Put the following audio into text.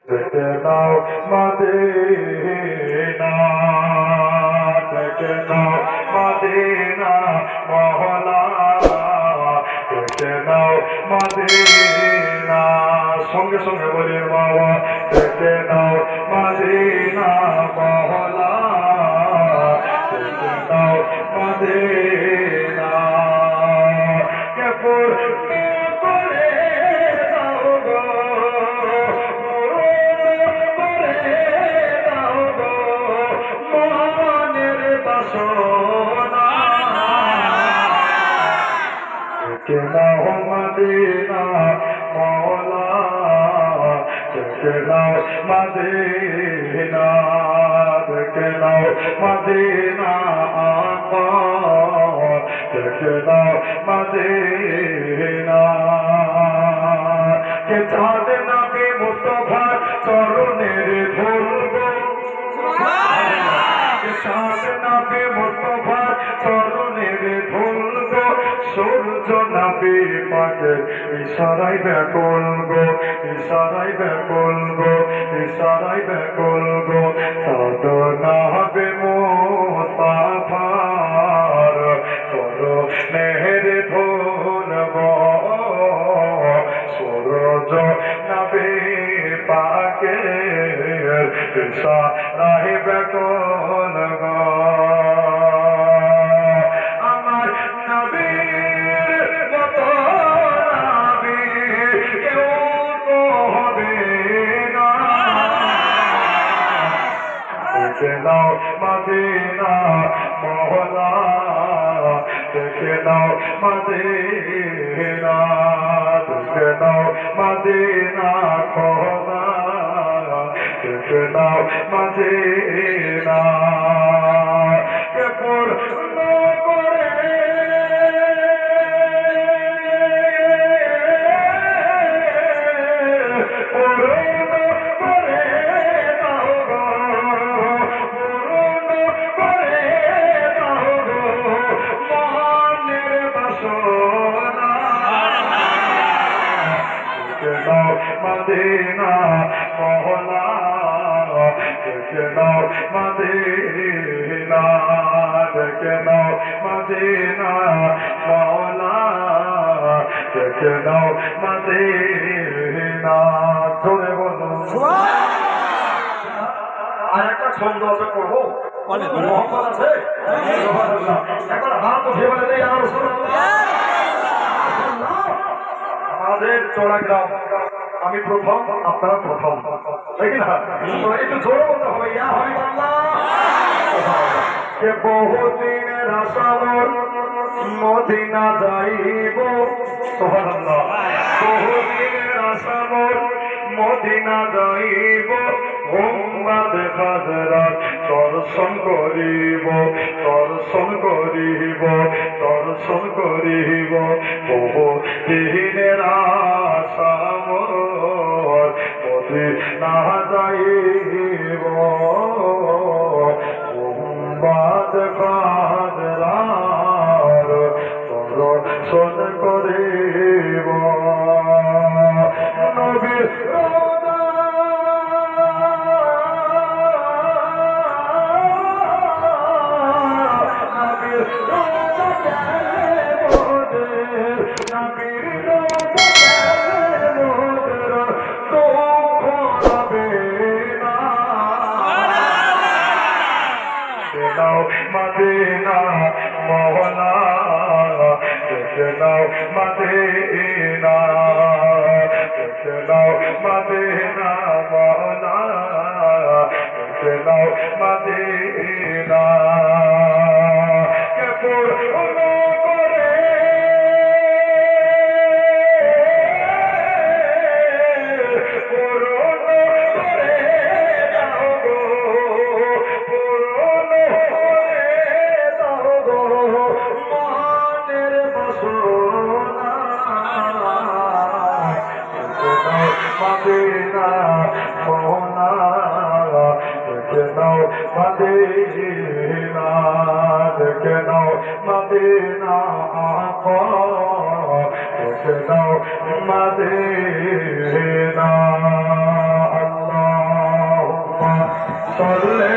দেখে নাও মদিনা, দেখে নাও মদিনা মহলা, দেখে নাও মদিনা, সঙ্গে সঙ্গে বলি বাবা, দেখে নাও মদিনা মহলা, দেখে নাও মদিনা, কে পড়বে করে দাও গো, দেখে নাও মদিনা মওলা, দেখে নাও মদিনা, দেখে নাও মদিনা আকা, দেখে নাও মদিনা, কে চাঁদ নবী মুস্তাফা চরণের ধুলবো, কে চাঁদ নবী মুস্তাফা চরণের ধুলবো, সূর্য নবী পাকের ইশারায় ব্যাকুল গো, ইশারায় ব্যাকুল গো, ইশারায় ব্যাকুল গো, চাঁদ নবী মুস্তাফার চরণের ধুলবো, সূর্য নবী পাকের ইশারায় ব্যাকুল গো, আমার নবীর মতো নবী কেউ তো হবে না, দেখে নাও মদিনা মওলা, দেখে নাও মদিনা, দেখে নাও মদিনা খোদা, দেখে নাও মদিনা, কে পূর্ণ করে পূর্ণ করে দাও গো, পূর্ণ করে দাও গো মনের বাসনা, দেখে নাও মদিনা মওলা, দেখে নাও মদিনা, দেখে নাও মদিনা মওলা, দেখে নাও মদিনা, জোরে বলো আর একটা ছন্দ আছে করবো, মোহাম্মদ আছে, একবার হাত উঠে বলে দেয় ইয়া রাসূলুল্লাহ, আমাদের চড়া গ্রাম, আমি প্রথম আপনারা প্রথম, তাই না? একটু জোরে বলতে হবে ইয়া হাবিবাল্লাহ, কে বহুদিনের আশা মোর মদিনা যাইব, সুবহানাল্লাহ, বহুদিনের আশা মোর মদিনা যাইব, উম্মাদ হাজরাত দর্শন করিব, দর্শন করিব, দর্শন করিব, বহুদিনের আশা মোর মদিনা যাইব, উম্মাদ হাজরাত দর্শন করিব, নবীর মদিনা মওলা, দেখে নাও মদিনা, দেখে নাও মদিনা মওলা, দেখে নাও মদিনা, কে পূর্ণ করে পূর্ণ করে দাও গো, পূর্ণ করে দাও গো মনের বাসনা, দেখে নাও মদিনা মওলা, দেখে নাও মদিনা, দেখে নাও মদিনা আকা, দেখে নাও মদিনা, আল্লাহ চললে